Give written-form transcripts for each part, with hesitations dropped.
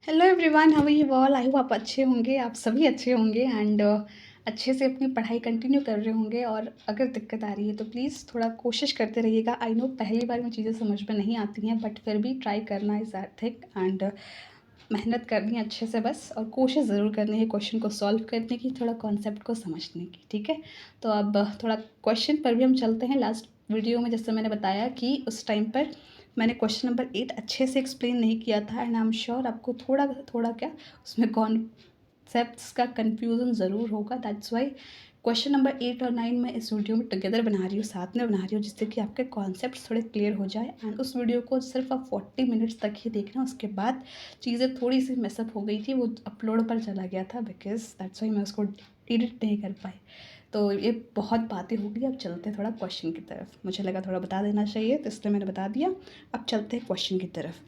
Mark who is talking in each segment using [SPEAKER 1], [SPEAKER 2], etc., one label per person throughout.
[SPEAKER 1] Hello everyone, how are you all? I hope आप अच्छे होंगे, आप सभी अच्छे होंगे एंड अच्छे से अपनी पढ़ाई कंटिन्यू कर रहे होंगे। और अगर दिक्कत आ रही है तो प्लीज़ थोड़ा कोशिश करते रहिएगा। आई नो पहली बार में चीज़ें समझ में नहीं आती हैं, बट फिर भी ट्राई करना इज़ एथिक एंड मेहनत करनी है अच्छे से बस, और कोशिश ज़रूर करनी है क्वेश्चन को सॉल्व करने की, थोड़ा कॉन्सेप्ट को समझने की। ठीक है, तो अब थोड़ा क्वेश्चन पर भी हम चलते हैं। लास्ट वीडियो में जैसे मैंने बताया कि उस टाइम पर मैंने क्वेश्चन नंबर 8 अच्छे से एक्सप्लेन नहीं किया था एंड आई एम श्योर आपको थोड़ा थोड़ा क्या उसमें कॉन्सेप्ट्स का कन्फ्यूज़न ज़रूर होगा। दैट्स वाई क्वेश्चन नंबर 8 और 9 मैं इस वीडियो में टुगेदर बना रही हूँ, साथ में बना रही हूँ, जिससे कि आपके कॉन्सेप्ट्स थोड़े क्लियर हो जाए। एंड उस वीडियो को सिर्फ आप 40 मिनट्स तक ही देखना, उसके बाद चीज़ें थोड़ी सी मेसअप हो गई थी, वो अपलोड पर चला गया था, बिकॉज दैट्स वाई मैं उसको एडिट नहीं कर पाई। तो ये बहुत बातें हो गई, अब चलते हैं थोड़ा क्वेश्चन की तरफ। मुझे लगा थोड़ा बता देना चाहिए, तो इसलिए मैंने बता दिया। अब चलते हैं क्वेश्चन की तरफ।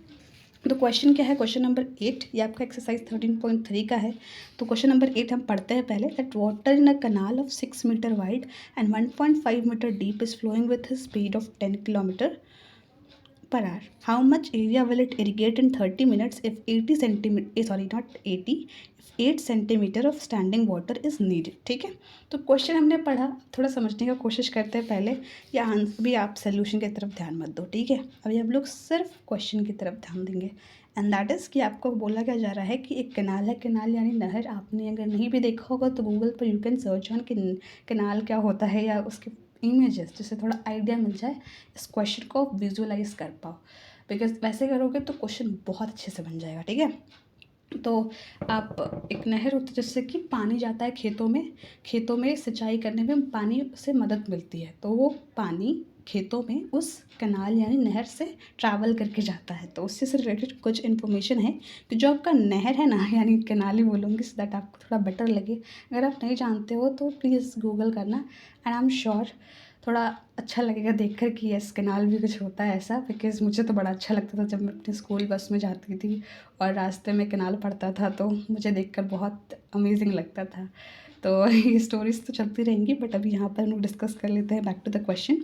[SPEAKER 1] तो क्वेश्चन क्या है? क्वेश्चन नंबर 8, ये आपका एक्सरसाइज 13.3 का है। तो क्वेश्चन नंबर 8 हम पढ़ते हैं पहले। That water in a canal of 6 metre wide and 1.5 metre deep is flowing with a speed of 10 kilometre per hour. How much area will it irrigate in 30 minutes if 80 centimeter, sorry not 80, if 8 centimetre of standing water is needed. ठीक है, तो question हमने पढ़ा, थोड़ा समझने का कोशिश करते हैं पहले, या आंसर भी आप सोल्यूशन की तरफ ध्यान मत दो। ठीक है, अभी हम लोग सिर्फ क्वेश्चन की तरफ ध्यान देंगे। एंड दैट इज़ कि आपको बोला क्या जा रहा है कि एक कनाल है, कनाल यानी नहर। आपने अगर नहीं भी देखा होगा तो गूगल पर यू कैन सर्च ऑन कि कनाल क्या होता है, या उसके इमेजेस, जिससे थोड़ा आइडिया मिल जाए, इस क्वेश्चन को विजुअलाइज कर पाओ। बिकॉज वैसे करोगे तो क्वेश्चन बहुत अच्छे से बन जाएगा। ठीक है, तो आप एक नहर होती है जिससे कि पानी जाता है खेतों में, खेतों में सिंचाई करने में पानी से मदद मिलती है, तो वो पानी खेतों में उस कनाल यानी नहर से ट्रैवल करके जाता है। तो उससे रिलेटेड कुछ इन्फॉर्मेशन है कि जो आपका नहर है ना, यानी कनाल ही बोलूँगी सो दैट आपको थोड़ा बेटर लगे। अगर आप नहीं जानते हो तो प्लीज़ गूगल करना, एंड आई एम श्योर थोड़ा अच्छा लगेगा देखकर कि यस कनाल भी कुछ होता है ऐसा। बिकॉज़ मुझे तो बड़ा अच्छा लगता था जब मैं अपने स्कूल बस में जाती थी और रास्ते में कनाल पड़ता था, तो मुझे देखकर बहुत अमेजिंग लगता था। तो ये स्टोरीज तो चलती रहेंगी, बट अभी यहाँ पर हम लोग डिस्कस कर लेते हैं बैक टू द क्वेश्चन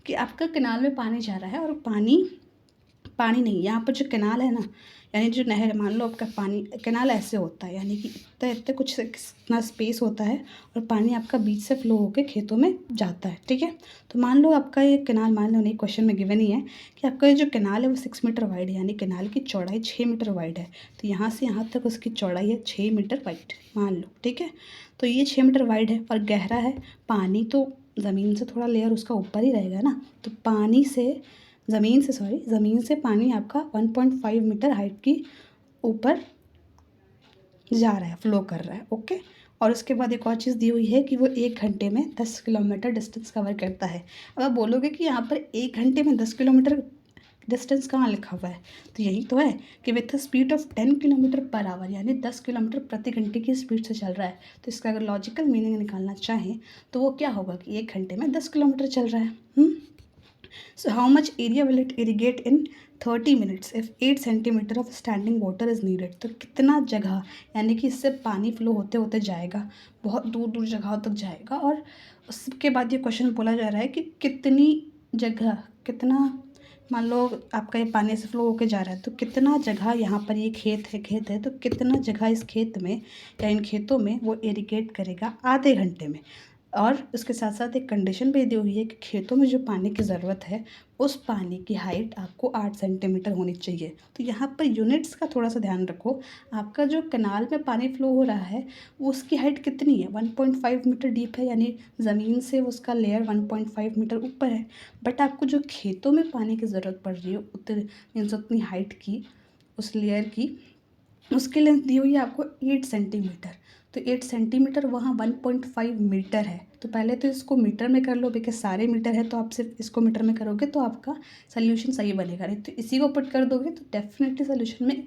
[SPEAKER 1] कि आपका कनाल में पानी जा रहा है, और पानी पानी नहीं, यहाँ पर जो कैनाल है ना, यानी जो नहर, मान लो आपका पानी, कैनाल ऐसे होता है यानी कि इतना इतना कुछ इतना स्पेस होता है, और पानी आपका बीच से फ्लो होकर खेतों में जाता है। ठीक है, तो मान लो आपका ये कैनाल, मान लो नहीं क्वेश्चन में गिवन ही है कि आपका ये जो कैनाल है वो 6 मीटर वाइड है, यानी कैनाल की चौड़ाई 6 मीटर वाइड है। तो यहाँ से यहाँ तक उसकी चौड़ाई है 6 मीटर वाइड, मान लो। ठीक है, तो ये 6 मीटर वाइड है और गहरा है। पानी तो ज़मीन से थोड़ा लेयर उसका ऊपर ही रहेगा ना, तो पानी से ज़मीन से पानी आपका 1.5 मीटर हाइट की ऊपर जा रहा है, फ्लो कर रहा है। ओके, और उसके बाद एक और चीज़ दी हुई है कि वो 1 घंटे में 10 किलोमीटर डिस्टेंस कवर करता है। अब आप बोलोगे कि यहाँ पर 1 घंटे में 10 किलोमीटर डिस्टेंस कहाँ लिखा हुआ है, तो यही तो है कि with a speed of 10 kilometre per hour, यानी 10 किलोमीटर प्रति घंटे की स्पीड से चल रहा है। तो इसका अगर लॉजिकल मीनिंग निकालना चाहें तो वो क्या होगा कि 1 घंटे में 10 किलोमीटर चल रहा है। So how much area will it irrigate in 30 minutes if 8 centimetre of standing water is needed? तो कितना जगह, यानी कि इससे पानी फ्लो होते होते जाएगा, बहुत दूर दूर जगहों तक जाएगा। और उसके बाद ये क्वेश्चन बोला जा रहा है कि कितनी जगह, कितना, मान लो आपका ये पानी से फ्लो होके जा रहा है, तो कितना जगह, यहाँ पर ये खेत है तो कितना जगह इस खेत में या इन खेतों में वो इरिगेट करेगा आधे घंटे में। और उसके साथ साथ एक कंडीशन भी दी हुई है कि खेतों में जो पानी की ज़रूरत है उस पानी की हाइट आपको 8 सेंटीमीटर होनी चाहिए। तो यहाँ पर यूनिट्स का थोड़ा सा ध्यान रखो। आपका जो कनाल में पानी फ्लो हो रहा है वो उसकी हाइट कितनी है? 1.5 मीटर डीप है, यानी ज़मीन से उसका लेयर 1.5 मीटर ऊपर है। बट आपको जो खेतों में पानी की ज़रूरत पड़ रही है उतनी, मीन्स उतनी हाइट की, उस लेयर की, उसकी लेंथ दी हुई है आपको 8 सेंटीमीटर। तो 8 सेंटीमीटर वहाँ 1.5 मीटर है। तो पहले तो इसको मीटर में कर लो, बिकॉज सारे मीटर है, तो आप सिर्फ इसको मीटर में करोगे तो आपका सोल्यूशन सही बनेगा। नहीं तो इसी को पुट कर दोगे तो डेफिनेटली सोल्यूशन में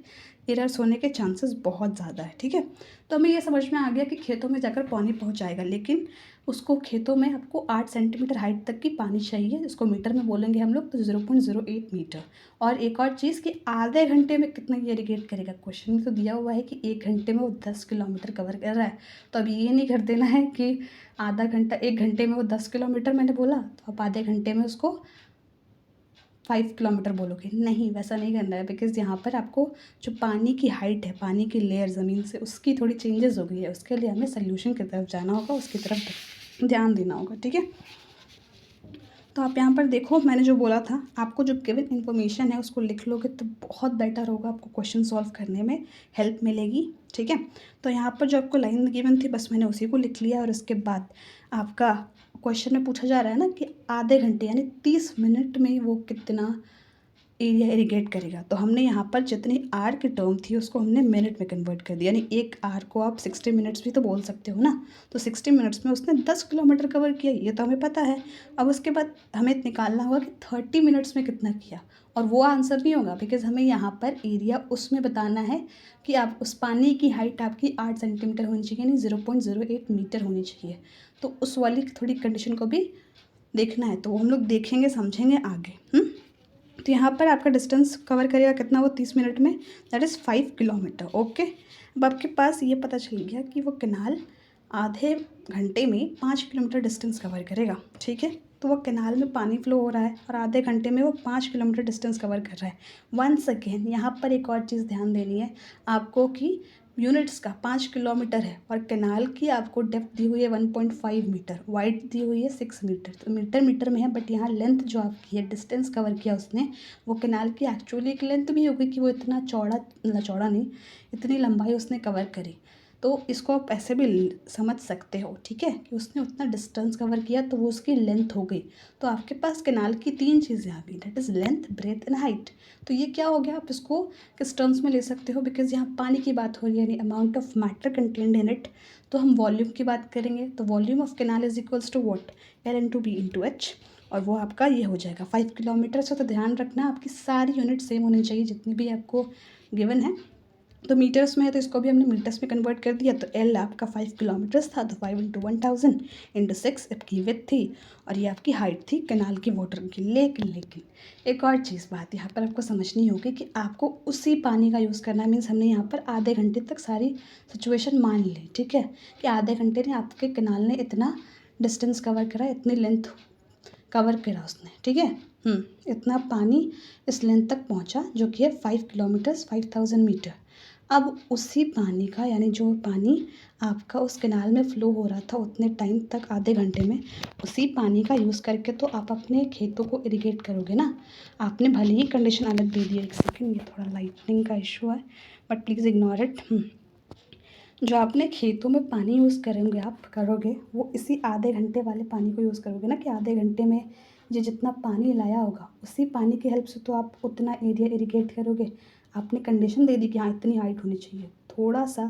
[SPEAKER 1] एरर्स होने के चांसेस बहुत ज़्यादा है। ठीक है, तो हमें ये समझ में आ गया कि खेतों में जाकर पानी पहुँच जाएगा, लेकिन उसको खेतों में आपको 8 सेंटीमीटर हाइट तक की पानी चाहिए। इसको मीटर में बोलेंगे हम लोग तो 0.08 मीटर। और एक और चीज़ कि आधे घंटे में कितना ये इरिगेट करेगा। क्वेश्चन में तो दिया हुआ है कि 1 घंटे में वो 10 किलोमीटर कवर कर रहा है, तो अब ये नहीं कर देना है कि आधा घंटा, 1 घंटे में वो 10 किलोमीटर मैंने बोला, तो आप आधे घंटे में उसको 5 किलोमीटर बोलोगे, नहीं वैसा नहीं करना है, बिकॉज़ यहाँ पर आपको जो पानी की हाइट है, पानी की लेयर ज़मीन से उसकी थोड़ी चेंजेस हो गई है, उसके लिए हमें सॉल्यूशन की तरफ जाना होगा, उसकी तरफ ध्यान देना होगा, ठीक है। तो आप यहाँ पर देखो, मैंने जो बोला था आपको जो गिवन इन्फॉर्मेशन है उसको लिख लोगे तो बहुत बेटर होगा, आपको क्वेश्चन सॉल्व करने में हेल्प मिलेगी, ठीक है। तो यहाँ पर जो आपको लाइन गिवन थी बस मैंने उसी को लिख लिया, और उसके बाद आपका क्वेश्चन में पूछा जा रहा है ना कि आधे घंटे यानी 30 मिनट में वो कितना एरिया इरिगेट करेगा। तो हमने यहाँ पर जितनी आर की टर्म थी उसको हमने मिनट में कन्वर्ट कर दिया, यानी एक आर को आप 60 मिनट्स भी तो बोल सकते हो ना। तो 60 मिनट्स में उसने 10 किलोमीटर कवर किया, ये तो हमें पता है। अब उसके बाद हमें निकालना होगा कि 30 मिनट्स में कितना किया, और वो आंसर नहीं होगा बिकॉज हमें यहाँ पर एरिया उसमें बताना है कि आप उस पानी की हाइट आपकी 8 सेंटीमीटर होनी चाहिए, यानी 0.08 मीटर होनी चाहिए। तो उस वाली थोड़ी कंडीशन को भी देखना है, तो वो हम लोग देखेंगे समझेंगे आगे। तो यहाँ पर आपका डिस्टेंस कवर करेगा कितना, वो 30 मिनट में, दैट इज़ 5 किलोमीटर। ओके, अब आपके पास ये पता चल गया कि वो कैनाल आधे घंटे में 5 किलोमीटर डिस्टेंस कवर करेगा, ठीक है। तो वो कैनाल में पानी फ्लो हो रहा है और आधे घंटे में वो 5 किलोमीटर डिस्टेंस कवर कर रहा है। वंस अगेन यहाँ पर एक और चीज़ ध्यान देनी है आपको कि यूनिट्स का 5 किलोमीटर है और कैनाल की आपको डेप्थ दी हुई है 1.5 मीटर, वाइड दी हुई है 6 मीटर। तो मीटर मीटर में है, बट यहाँ लेंथ जो आपकी है, डिस्टेंस कवर किया उसने, वो कैनाल की एक्चुअली एक लेंथ भी होगी कि वो इतना चौड़ा नहीं, इतनी लंबाई उसने कवर करी। तो इसको आप ऐसे भी समझ सकते हो, ठीक है, कि उसने उतना डिस्टेंस कवर किया तो वो उसकी लेंथ हो गई। तो आपके पास कैनाल की 3 चीज़ें आ गई, that is length, breadth and height. तो ये क्या हो गया, आप इसको किस टर्म्स में ले सकते हो, बिकॉज यहाँ पानी की बात हो रही है, यानी amount of matter contained in it. तो हम वॉल्यूम की बात करेंगे, तो volume of canal is equals to what, L/B/H, और वो आपका ये हो जाएगा 5 किलोमीटर से। तो ध्यान रखना आपकी सारी यूनिट सेम होनी चाहिए जितनी भी आपको गिवन है। तो मीटर्स में है तो इसको भी हमने मीटर्स में कन्वर्ट कर दिया। तो एल आपका 5 किलोमीटर्स था, तो 5 × 1000 × 6 आपकी विड्थ थी, और ये आपकी हाइट थी कैनाल की वाटर की। लेकिन एक और चीज़ बात यहाँ पर आपको समझनी होगी कि आपको उसी पानी का यूज़ करना है। मीन्स हमने यहाँ पर आधे घंटे तक सारी सिचुएशन मान ली, ठीक है, कि आधे घंटे ने आपके कैनाल ने इतना डिस्टेंस कवर करा, इतनी लेंथ कवर करा उसने, ठीक है। इतना पानी इस लेंथ तक पहुँचा जो कि है 5 किलोमीटर्स, 5000 मीटर। अब उसी पानी का, यानी जो पानी आपका उस कैनाल में फ़्लो हो रहा था उतने टाइम तक, आधे घंटे में, उसी पानी का यूज़ करके तो आप अपने खेतों को इरिगेट करोगे ना। आपने भले ही कंडीशन अलग दे दी है, एक सेकेंड, ये थोड़ा लाइटनिंग का इशू है, बट प्लीज़ इग्नोर इट। जो आपने खेतों में पानी यूज़ करोगे वो इसी आधे घंटे वाले पानी को यूज़ करोगे ना, कि आधे घंटे में जो जितना पानी लाया होगा उसी पानी की हेल्प से तो आप उतना एरिया इरिगेट करोगे। आपने कंडीशन दे दी कि हाँ इतनी हाइट होनी चाहिए, थोड़ा सा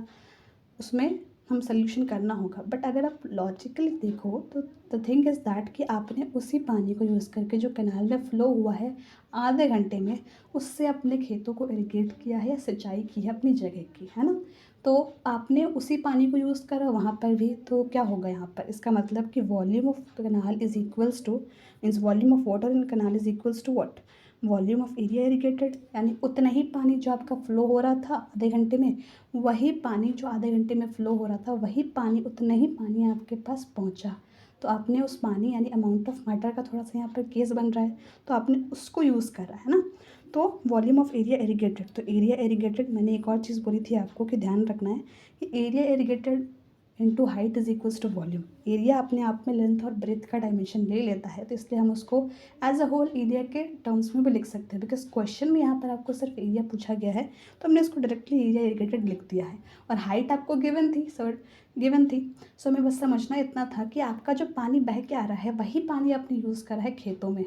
[SPEAKER 1] उसमें हम सल्यूशन करना होगा। बट अगर आप लॉजिकली देखो तो द थिंग इज़ दैट कि आपने उसी पानी को यूज़ करके जो कैनाल में फ़्लो हुआ है आधे घंटे में, उससे अपने खेतों को इरिगेट किया है या सिंचाई की है अपनी जगह की, है ना। तो आपने उसी पानी को यूज़ करा वहाँ पर भी, तो क्या होगा यहाँ पर, इसका मतलब कि volume of canal is equals to, means volume of water in canal is equals to what, volume of area irrigated. यानी उतना ही पानी जो आपका फ़्लो हो रहा था आधे घंटे में, वही पानी जो आधे घंटे में फ़्लो हो रहा था, वही पानी, उतना ही पानी आपके पास पहुंचा। तो आपने उस पानी, यानी अमाउंट ऑफ मैटर का थोड़ा सा यहाँ पर केस बन रहा है, तो आपने उसको यूज़ करा है ना। तो वॉल्यूम ऑफ एरिया इरिगेटेड, तो एरिया इरिगेटेड, मैंने एक और चीज़ बोली थी आपको कि ध्यान रखना है कि area irrigated into height is equals to volume. Area अपने आप में लेंथ और ब्रेथ का डायमेंशन ले लेता है, तो इसलिए हम उसको एज अ होल एरिया के टर्म्स में भी लिख सकते हैं, बिकॉज क्वेश्चन में यहाँ पर आपको सिर्फ एरिया पूछा गया है, तो हमने इसको डायरेक्टली एरिया इरिगेटेड लिख दिया है। और हाइट आपको गिवन थी, सो हमें बस समझना इतना था कि आपका जो पानी बह के आ रहा है वही पानी आपने यूज़ करा है खेतों में,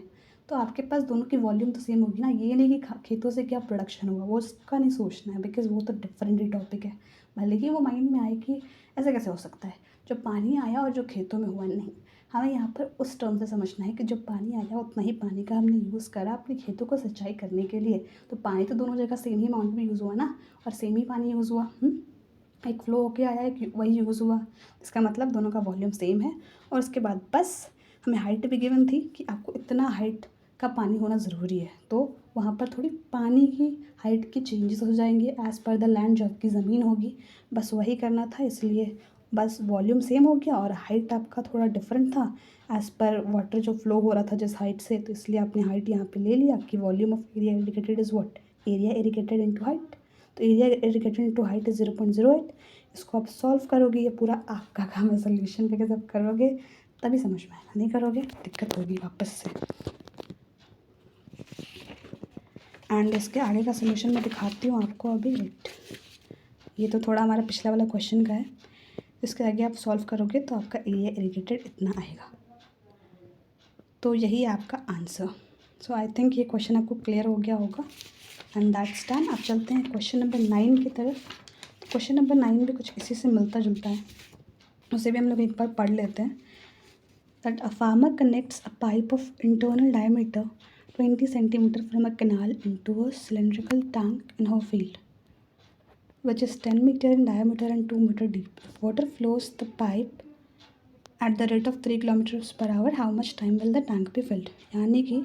[SPEAKER 1] तो आपके पास दोनों की वॉल्यूम तो सेम होगी ना। ये नहीं कि खेतों से क्या प्रोडक्शन हुआ, वो उसका नहीं सोचना है, बिकॉज वो तो डिफरेंट ही टॉपिक है। भले ही वो माइंड में आए कि ऐसे कैसे हो सकता है, जो पानी आया और जो खेतों में हुआ, नहीं, हमें यहाँ पर उस टर्म से समझना है कि जो पानी आया उतना ही पानी का हमने यूज़ करा अपने खेतों को सिंचाई करने के लिए। तो पानी तो दोनों जगह सेम ही अमाउंट में यूज़ हुआ ना, और सेम ही पानी यूज़ हुआ। एक फ्लो होके आया, एक वही यूज़ हुआ, इसका मतलब दोनों का वॉल्यूम सेम है। और उसके बाद बस हमें हाइट भी गिवन थी कि आपको इतना हाइट का पानी होना ज़रूरी है, तो वहाँ पर थोड़ी पानी की हाइट की चेंजेस हो जाएंगे एज़ पर द लैंड, जो आपकी ज़मीन होगी, बस वही करना था। इसलिए बस वॉल्यूम सेम हो गया और हाइट आपका थोड़ा डिफरेंट था एज़ पर वाटर जो फ्लो हो रहा था जिस हाइट से, तो इसलिए आपने हाइट यहाँ पे ले लिया कि volume of area irrigated is what, area irrigated into height. तो area irrigated into height is 0.08। इसको आप सॉल्व करोगे, ये पूरा आपका काम है सोल्यूशन लेके जब करोगे तभी समझ में आएगा, नहीं करोगे दिक्कत होगी वापस से। एंड इसके आगे का सोल्यूशन मैं दिखाती हूँ आपको अभी। वेट, ये तो थोड़ा हमारा पिछला वाला क्वेश्चन का है, इसके आगे आप सॉल्व करोगे तो आपका एरिया इरिगेटेड इतना आएगा। तो यही है आपका आंसर। सो आई थिंक ये क्वेश्चन आपको क्लियर हो गया होगा एंड दैट्स डन। अब चलते हैं क्वेश्चन नंबर 9 की तरफ। तो क्वेश्चन नंबर 9 भी कुछ इसी से मिलता जुलता है, उसे भी हम लोग एक बार पढ़ लेते हैं। That a farmer connects a pipe of internal diameter 20 centimeter from a canal into a cylindrical tank in her field, which is 10 meter in diameter and 2 meter deep. If water flows the pipe at the rate of 3 kilometers per hour, how much time will the tank be filled? यानी कि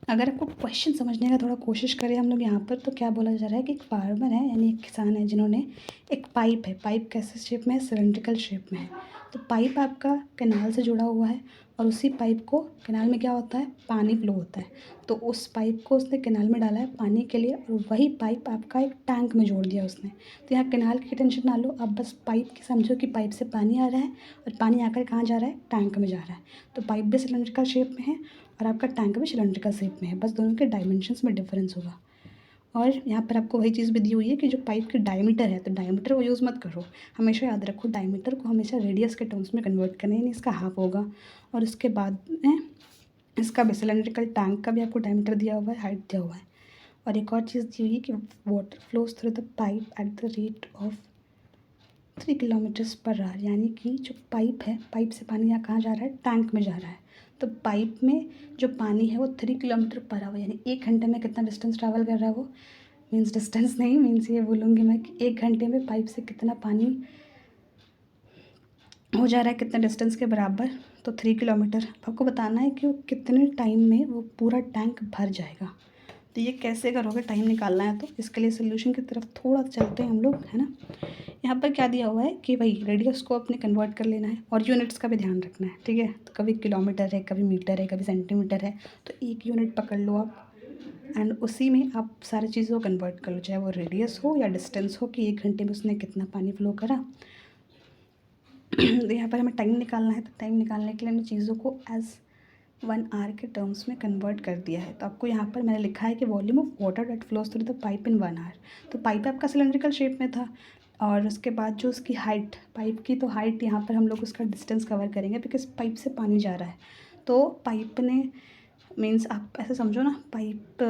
[SPEAKER 1] अगर आपको question समझने का थोड़ा कोशिश करें हम लोग यहाँ पर, तो क्या बोला जा रहा है कि एक फार्मर है यानी एक किसान है जिन्होंने एक पाइप है, पाइप कैसे शेप में है, सिलेंड्रिकल शेप में है। तो पाइप आपका कैनाल से जुड़ा हुआ है और उसी पाइप को, कैनाल में क्या होता है, पानी फ्लो होता है, तो उस पाइप को उसने कैनाल में डाला है पानी के लिए और वही पाइप आपका एक टैंक में जोड़ दिया उसने। तो यहाँ कैनाल की टेंशन ना लो, आप बस पाइप की समझो कि पाइप से पानी आ रहा है और पानी आकर कहाँ जा रहा है, टैंक में जा रहा है। तो पाइप भी सिलेंड्रिकल शेप में है और आपका टैंक भी सिलेंड्रिकल शेप में है, बस दोनों के डायमेंशंस में डिफरेंस होगा। और यहाँ पर आपको वही चीज़ भी दी हुई है कि जो पाइप की डायमीटर है, तो डायमीटर को यूज़ मत करो, हमेशा याद रखो डायमीटर को हमेशा रेडियस के टर्म्स में कन्वर्ट करना है, यानी इसका हाफ होगा। और उसके बाद में इसका भी सिलेंड्रिकल टैंक का भी आपको डायमीटर दिया हुआ है, हाइट दिया हुआ है। और एक और चीज़ दी हुई है कि water flows through the pipe at the rate of 3 kilometres per hour, यानी कि जो पाइप है, पाइप से पानी यहाँ कहाँ जा रहा है, टैंक में जा रहा है। तो पाइप में जो पानी है वो 3 किलोमीटर पर आवर, यानी 1 घंटे में कितना डिस्टेंस ट्रैवल कर रहा है वो, मीन्स डिस्टेंस नहीं, मीन्स ये बोलूँगी मैं कि 1 घंटे में पाइप से कितना पानी हो जा रहा है, कितना डिस्टेंस के बराबर, तो 3 किलोमीटर। आपको बताना है कि वो कितने टाइम में वो पूरा टैंक भर जाएगा। तो ये कैसे करोगे, टाइम निकालना है तो इसके लिए सोल्यूशन की तरफ थोड़ा चलते हैं हम लोग, है ना। यहाँ पर क्या दिया हुआ है कि भाई रेडियस को अपने कन्वर्ट कर लेना है और यूनिट्स का भी ध्यान रखना है, ठीक है। तो कभी किलोमीटर है, कभी मीटर है, कभी सेंटीमीटर है, तो एक यूनिट पकड़ लो आप एंड उसी में आप सारी चीज़ों को कन्वर्ट कर लो, चाहे वो रेडियस हो या डिस्टेंस हो कि 1 घंटे में उसने कितना पानी फ्लो करा। तो यहाँ पर हमें टाइम निकालना है, तो टाइम निकालने के लिए हमने चीज़ों को एज 1 आवर के टर्म्स में कन्वर्ट कर दिया है। तो आपको यहाँ पर मैंने लिखा है कि volume of water that flows through the pipe in 1 hour. तो पाइप आपका सिलेंड्रिकल शेप में था और उसके बाद जो उसकी हाइट, पाइप की तो हाइट, यहाँ पर हम लोग उसका डिस्टेंस कवर करेंगे बिकॉज पाइप से पानी जा रहा है। तो पाइप ने, मीन्स आप ऐसे समझो ना, पाइप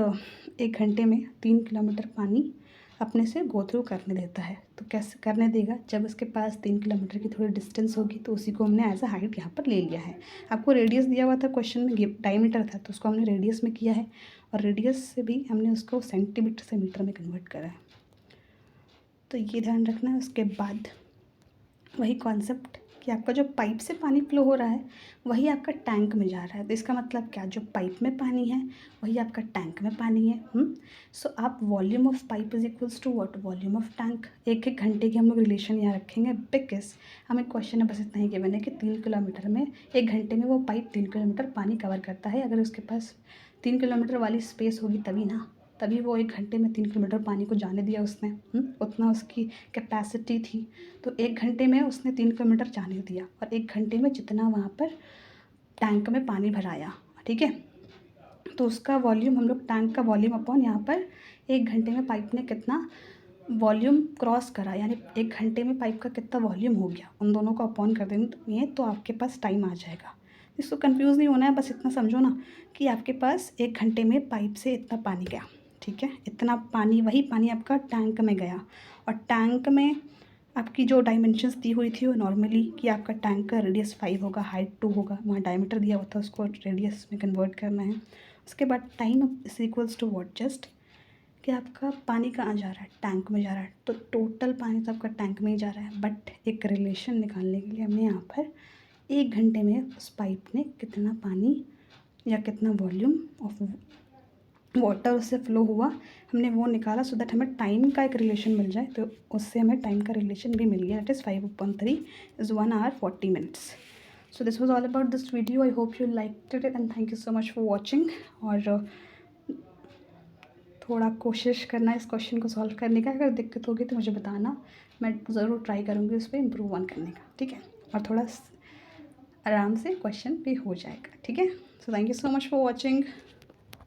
[SPEAKER 1] 1 घंटे में 3 किलोमीटर पानी अपने से गो थ्रू करने देता है। तो कैसे करने देगा, जब उसके पास 3 किलोमीटर की थोड़ी डिस्टेंस होगी तो उसी को हमने एज अ हाइट यहाँ पर ले लिया है। आपको रेडियस दिया हुआ था क्वेश्चन में, डायमीटर था, तो उसको हमने रेडियस में किया है और रेडियस से भी हमने उसको सेंटीमीटर से मीटर में कन्वर्ट करा है। तो ये ध्यान रखना है। उसके बाद वही कॉन्सेप्ट कि आपका जो पाइप से पानी फ्लो हो रहा है वही आपका टैंक में जा रहा है। तो इसका मतलब क्या, जो पाइप में पानी है वही आपका टैंक में पानी है। सो आप volume of pipe is equals to what, volume of tank. एक एक घंटे की हम लोग रिलेशन यहाँ रखेंगे बिकॉज हमें क्वेश्चन में बस इतना ही गिवन है कि 3 किलोमीटर में, 1 घंटे में वो पाइप 3 किलोमीटर पानी कवर करता है। अगर उसके पास 3 किलोमीटर वाली स्पेस होगी तभी ना, तभी वो 1 घंटे में 3 किलोमीटर पानी को जाने दिया उसने, उतना उसकी कैपेसिटी थी। तो 1 घंटे में उसने 3 किलोमीटर जाने दिया और 1 घंटे में जितना वहाँ पर टैंक में पानी भराया, ठीक है, तो उसका वॉल्यूम हम लोग टैंक का वॉल्यूम अपॉन यहाँ पर 1 घंटे में पाइप ने कितना वॉल्यूम क्रॉस करा, यानी 1 घंटे में पाइप का कितना वॉल्यूम हो गया, उन दोनों को अपॉन कर देंगे तो आपके पास टाइम आ जाएगा। इसको कंफ्यूज नहीं होना है, बस इतना समझो ना कि आपके पास 1 घंटे में पाइप से इतना पानी गया, ठीक है, इतना पानी, वही पानी आपका टैंक में गया और टैंक में आपकी जो डायमेंशंस दी हुई थी वो नॉर्मली कि आपका टैंक का रेडियस 5 होगा, हाइट 2 होगा, वहाँ डायमीटर दिया हुआ था, उसको रेडियस में कन्वर्ट करना है। उसके बाद time is equals to what, just कि आपका पानी कहाँ जा रहा है, टैंक में जा रहा है, तो टोटल पानी तो आपका टैंक में ही जा रहा है। बट एक रिलेशन निकालने के लिए हमने यहाँ पर 1 घंटे में उस पाइप ने कितना पानी या कितना वॉल्यूम ऑफ वाटर उससे फ्लो हुआ, हमने वो निकाला सो दैट हमें टाइम का एक रिलेशन मिल जाए, तो उससे हमें टाइम का रिलेशन भी मिल गया, that is 5/3 is 1 hour 40 minutes. So this was all about this video. I hope you liked it and thank you so much for watching. और थोड़ा कोशिश करना इस क्वेश्चन को सॉल्व करने का, अगर दिक्कत होगी तो मुझे बताना, मैं ज़रूर ट्राई करूँगी उस पर इम्प्रूव ऑन करने का, ठीक है। और थोड़ा आराम से क्वेश्चन भी हो जाएगा, ठीक है। So thank you so much for watching.